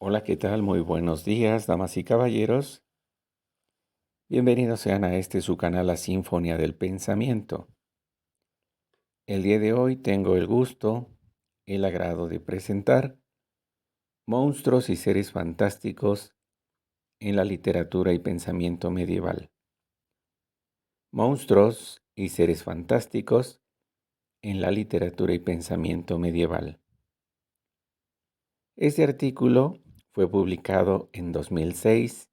Hola, ¿qué tal? Muy buenos días, damas y caballeros. Bienvenidos sean a este su canal La Sinfonía del Pensamiento. El día de hoy tengo el gusto, el agrado de presentar monstruos y seres fantásticos en la literatura y pensamiento medieval. Monstruos y seres fantásticos en la literatura y pensamiento medieval. Este artículo fue publicado en 2006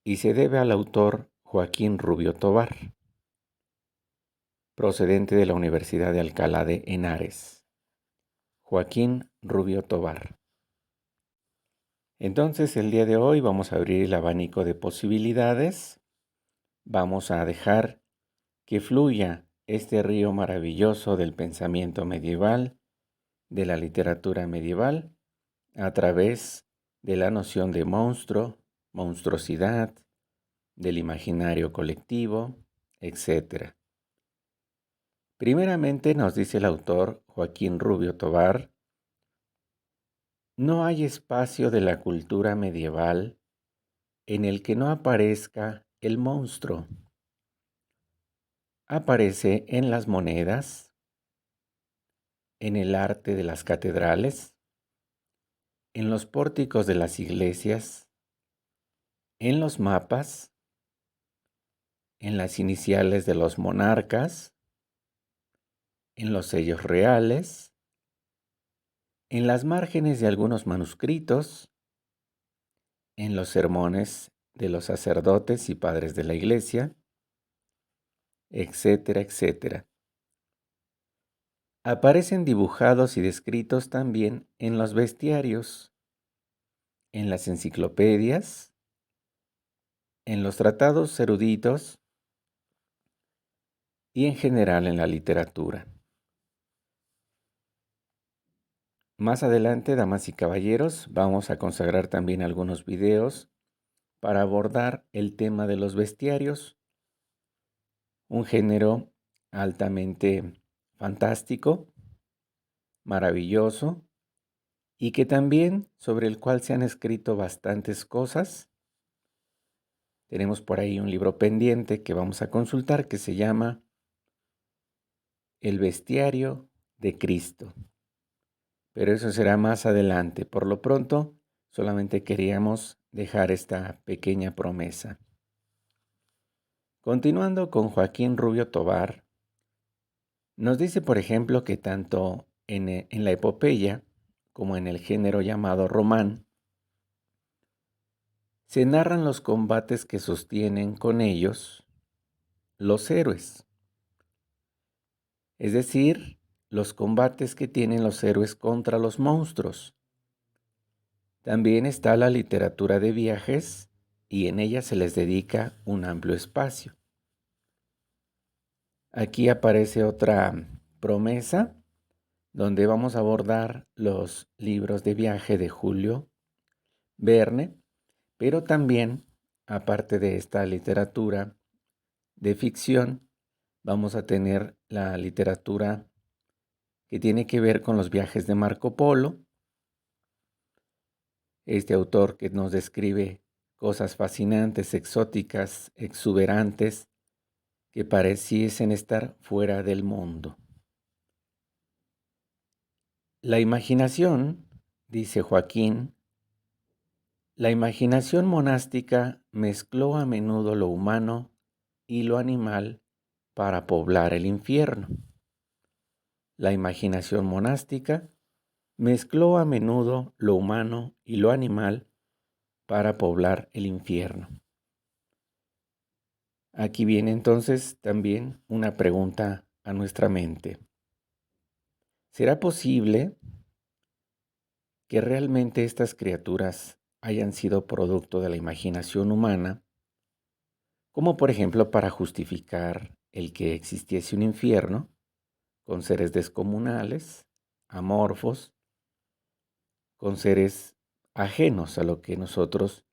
y se debe al autor Joaquín Rubio Tobar, procedente de la Universidad de Alcalá de Henares, Joaquín Rubio Tobar. Entonces, el día de hoy vamos a abrir el abanico de posibilidades, vamos a dejar que fluya este río maravilloso del pensamiento medieval, de la literatura medieval, a través de la noción de monstruo, monstruosidad, del imaginario colectivo, etc. Primeramente nos dice el autor Joaquín Rubio Tobar: no hay espacio de la cultura medieval en el que no aparezca el monstruo. Aparece en las monedas, en el arte de las catedrales, en los pórticos de las iglesias, en los mapas, en las iniciales de los monarcas, en los sellos reales, en las márgenes de algunos manuscritos, en los sermones de los sacerdotes y padres de la iglesia, etcétera, etcétera. Aparecen dibujados y descritos también en los bestiarios, en las enciclopedias, en los tratados eruditos y en general en la literatura. Más adelante, damas y caballeros, vamos a consagrar también algunos videos para abordar el tema de los bestiarios, un género altamente fantástico, maravilloso, y que también sobre el cual se han escrito bastantes cosas. Tenemos por ahí un libro pendiente que vamos a consultar que se llama El Bestiario de Cristo. Pero eso será más adelante. Por lo pronto, solamente queríamos dejar esta pequeña promesa. Continuando con Joaquín Rubio Tobar, nos dice, por ejemplo, que tanto en la epopeya como en el género llamado román, se narran los combates que sostienen con ellos los héroes. Es decir, los combates que tienen los héroes contra los monstruos. También está la literatura de viajes y en ella se les dedica un amplio espacio. Aquí aparece otra promesa donde vamos a abordar los libros de viaje de Julio Verne, pero también, aparte de esta literatura de ficción, vamos a tener la literatura que tiene que ver con los viajes de Marco Polo, este autor que nos describe cosas fascinantes, exóticas, exuberantes, que pareciesen estar fuera del mundo. La imaginación, dice Joaquín, la imaginación monástica mezcló a menudo lo humano y lo animal para poblar el infierno. La imaginación monástica mezcló a menudo lo humano y lo animal para poblar el infierno. Aquí viene entonces también una pregunta a nuestra mente. ¿Será posible que realmente estas criaturas hayan sido producto de la imaginación humana, como por ejemplo para justificar el que existiese un infierno con seres descomunales, amorfos, con seres ajenos a lo que nosotros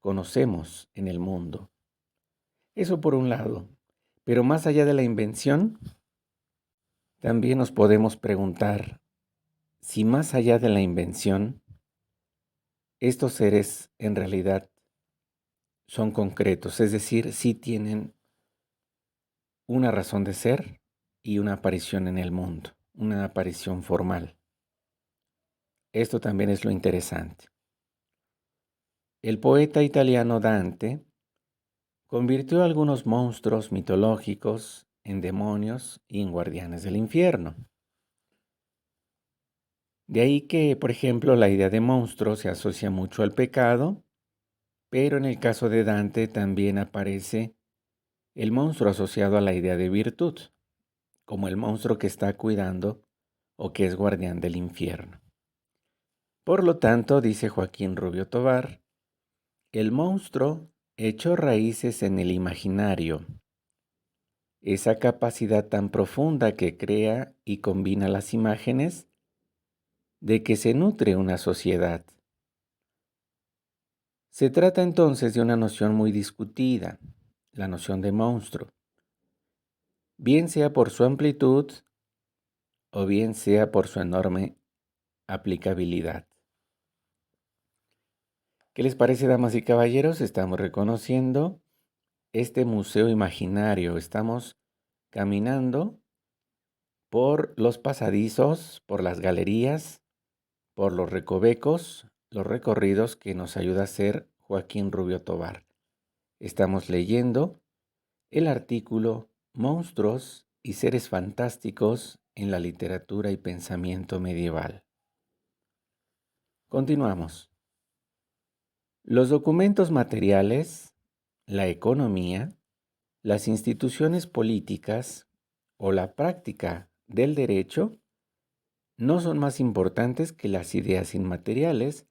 conocemos en el mundo? Eso por un lado. Pero más allá de la invención, también nos podemos preguntar si más allá de la invención estos seres en realidad son concretos, es decir, sí tienen una razón de ser y una aparición en el mundo, una aparición formal. Esto también es lo interesante. El poeta italiano Dante convirtió a algunos monstruos mitológicos en demonios y en guardianes del infierno. De ahí que, por ejemplo, la idea de monstruo se asocia mucho al pecado, pero en el caso de Dante también aparece el monstruo asociado a la idea de virtud, como el monstruo que está cuidando o que es guardián del infierno. Por lo tanto, dice Joaquín Rubio Tovar, el monstruo echó raíces en el imaginario, esa capacidad tan profunda que crea y combina las imágenes de que se nutre una sociedad. Se trata entonces de una noción muy discutida, la noción de monstruo, bien sea por su amplitud o bien sea por su enorme aplicabilidad. ¿Qué les parece, damas y caballeros? Estamos reconociendo este museo imaginario, estamos caminando por los pasadizos, por las galerías, por los recovecos, los recorridos que nos ayuda a hacer Joaquín Rubio Tovar. Estamos leyendo el artículo Monstruos y seres fantásticos en la literatura y pensamiento medieval. Continuamos. Los documentos materiales, la economía, las instituciones políticas o la práctica del derecho no son más importantes que las ideas inmateriales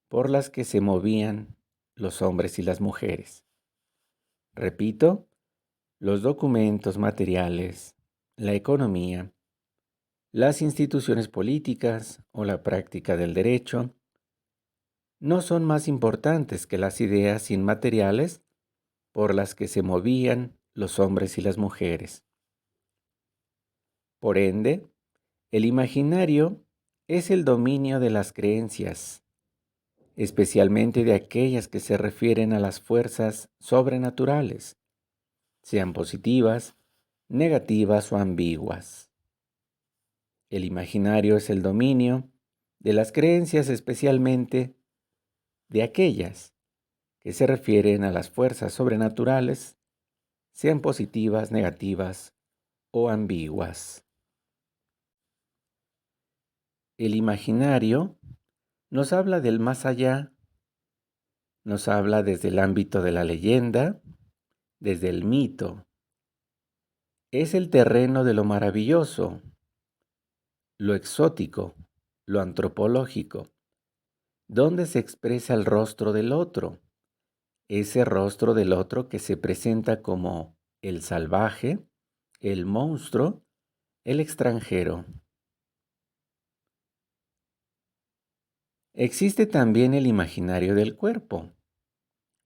por las que se movían los hombres y las mujeres. Repito, los documentos materiales, la economía, las instituciones políticas o la práctica del derecho no son más importantes que las ideas inmateriales por las que se movían los hombres y las mujeres. Por ende, el imaginario es el dominio de las creencias, especialmente de aquellas que se refieren a las fuerzas sobrenaturales, sean positivas, negativas o ambiguas. El imaginario es el dominio de las creencias, especialmente de aquellas que se refieren a las fuerzas sobrenaturales, sean positivas, negativas o ambiguas. El imaginario nos habla del más allá, nos habla desde el ámbito de la leyenda, desde el mito. Es el terreno de lo maravilloso, lo exótico, lo antropológico, donde se expresa el rostro del otro, ese rostro del otro que se presenta como el salvaje, el monstruo, el extranjero. Existe también el imaginario del cuerpo.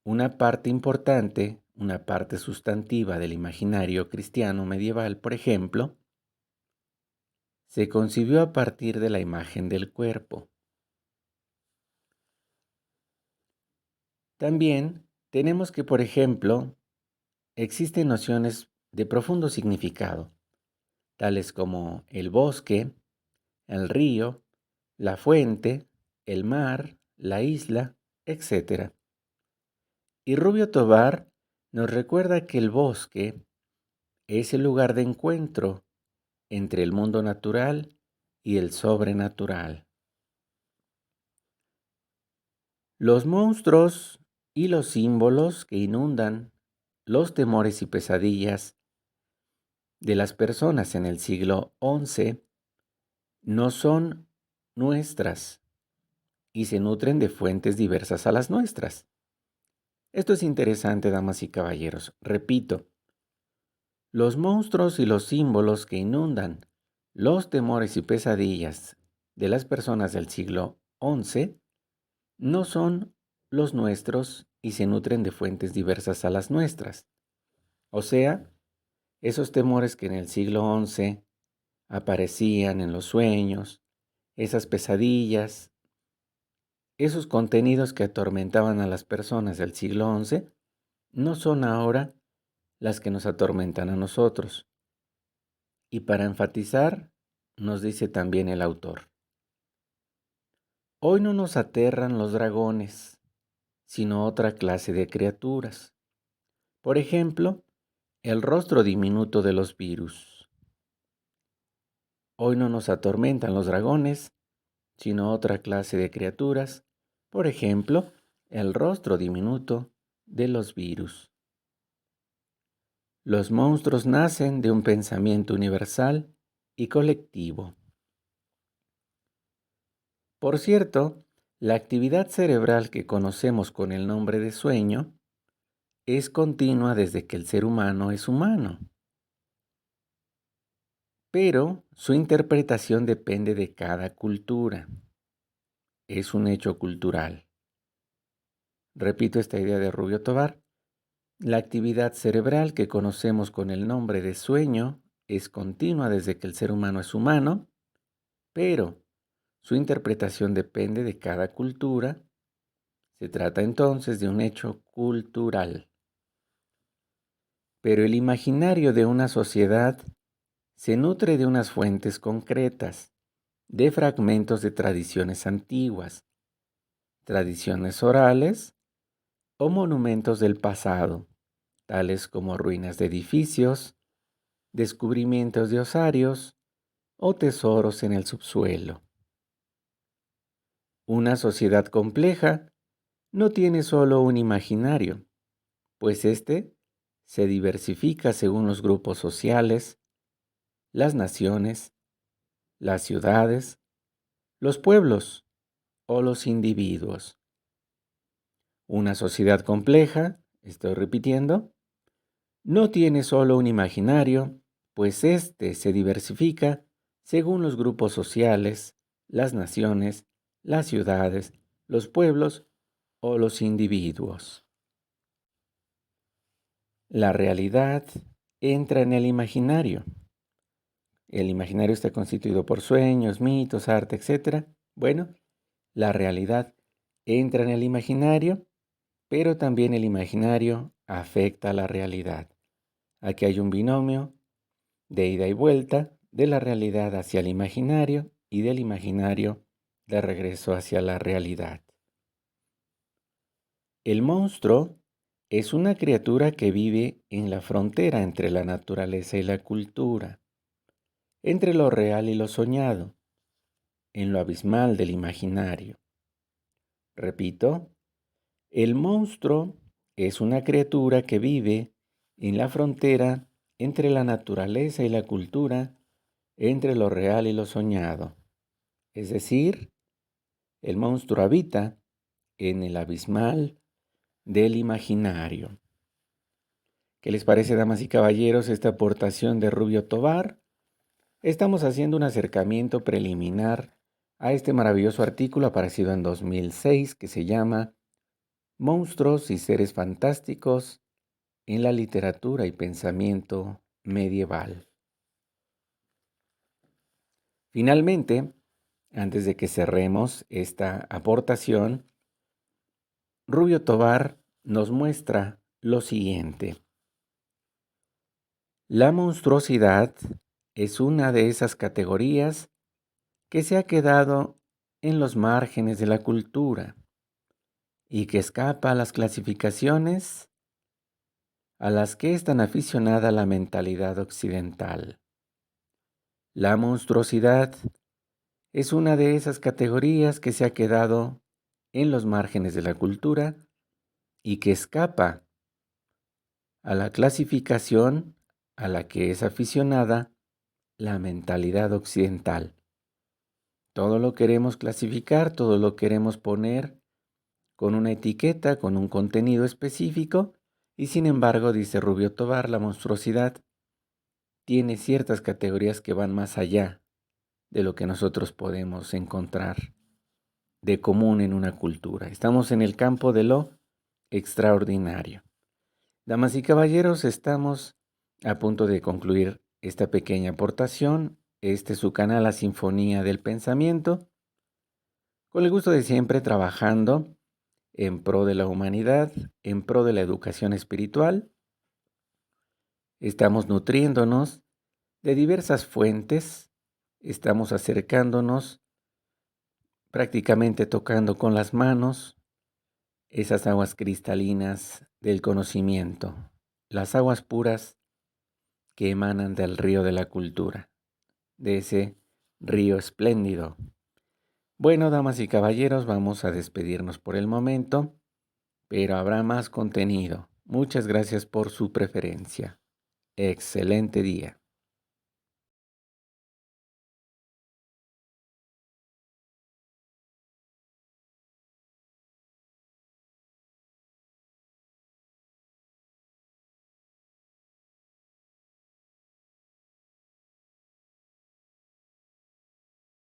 Una parte importante, una parte sustantiva del imaginario cristiano medieval, por ejemplo, se concibió a partir de la imagen del cuerpo. También tenemos que, por ejemplo, existen nociones de profundo significado, tales como el bosque, el río, la fuente, el mar, la isla, etc. Y Rubio Tovar nos recuerda que el bosque es el lugar de encuentro entre el mundo natural y el sobrenatural. Los monstruos y los símbolos que inundan los temores y pesadillas de las personas en el siglo XI no son nuestras y se nutren de fuentes diversas a las nuestras. Esto es interesante, damas y caballeros. Repito, los monstruos y los símbolos que inundan los temores y pesadillas de las personas del siglo XI no son los nuestros y se nutren de fuentes diversas a las nuestras. O sea, esos temores que en el siglo XI aparecían en los sueños, esas pesadillas, esos contenidos que atormentaban a las personas del siglo XI no son ahora las que nos atormentan a nosotros. Y para enfatizar, nos dice también el autor: hoy no nos aterran los dragones, sino otra clase de criaturas. Por ejemplo, el rostro diminuto de los virus. Hoy no nos atormentan los dragones, sino otra clase de criaturas. Por ejemplo, el rostro diminuto de los virus. Los monstruos nacen de un pensamiento universal y colectivo. Por cierto, la actividad cerebral que conocemos con el nombre de sueño es continua desde que el ser humano es humano, pero su interpretación depende de cada cultura. Es un hecho cultural. Repito esta idea de Rubio Tobar. La actividad cerebral que conocemos con el nombre de sueño es continua desde que el ser humano es humano, pero su interpretación depende de cada cultura. Se trata entonces de un hecho cultural. Pero el imaginario de una sociedad se nutre de unas fuentes concretas, de fragmentos de tradiciones antiguas, tradiciones orales o monumentos del pasado, tales como ruinas de edificios, descubrimientos de osarios o tesoros en el subsuelo. Una sociedad compleja no tiene solo un imaginario, pues éste se diversifica según los grupos sociales, las naciones, las ciudades, los pueblos o los individuos. Una sociedad compleja, estoy repitiendo, no tiene solo un imaginario, pues éste se diversifica según los grupos sociales, las naciones, las ciudades, los pueblos o los individuos. La realidad entra en el imaginario. El imaginario está constituido por sueños, mitos, arte, etc. Bueno, la realidad entra en el imaginario, pero también el imaginario afecta a la realidad. Aquí hay un binomio de ida y vuelta de la realidad hacia el imaginario y del imaginario de regreso hacia la realidad. El monstruo es una criatura que vive en la frontera entre la naturaleza y la cultura, entre lo real y lo soñado, en lo abismal del imaginario. Repito, el monstruo es una criatura que vive en la frontera entre la naturaleza y la cultura, entre lo real y lo soñado. Es decir, el monstruo habita en el abismal del imaginario. ¿Qué les parece, damas y caballeros, esta aportación de Rubio Tobar? Estamos haciendo un acercamiento preliminar a este maravilloso artículo aparecido en 2006 que se llama Monstruos y seres fantásticos en la literatura y pensamiento medieval. Finalmente, antes de que cerremos esta aportación, Rubio Tobar nos muestra lo siguiente. La monstruosidad es una de esas categorías que se ha quedado en los márgenes de la cultura y que escapa a las clasificaciones a las que es tan aficionada la mentalidad occidental. La monstruosidad es una de esas categorías que se ha quedado en los márgenes de la cultura y que escapa a la clasificación a la que es aficionada la mentalidad occidental. Todo lo queremos clasificar, todo lo queremos poner con una etiqueta, con un contenido específico, y sin embargo, dice Rubio Tobar, la monstruosidad tiene ciertas categorías que van más allá de lo que nosotros podemos encontrar de común en una cultura. Estamos en el campo de lo extraordinario. Damas y caballeros, estamos a punto de concluir esta pequeña aportación. Este es su canal La Sinfonía del Pensamiento. Con el gusto de siempre trabajando en pro de la humanidad, en pro de la educación espiritual. Estamos nutriéndonos de diversas fuentes, estamos acercándonos, prácticamente tocando con las manos esas aguas cristalinas del conocimiento, las aguas puras que emanan del río de la cultura, de ese río espléndido. Bueno, damas y caballeros, vamos a despedirnos por el momento, pero habrá más contenido. Muchas gracias por su preferencia. Excelente día.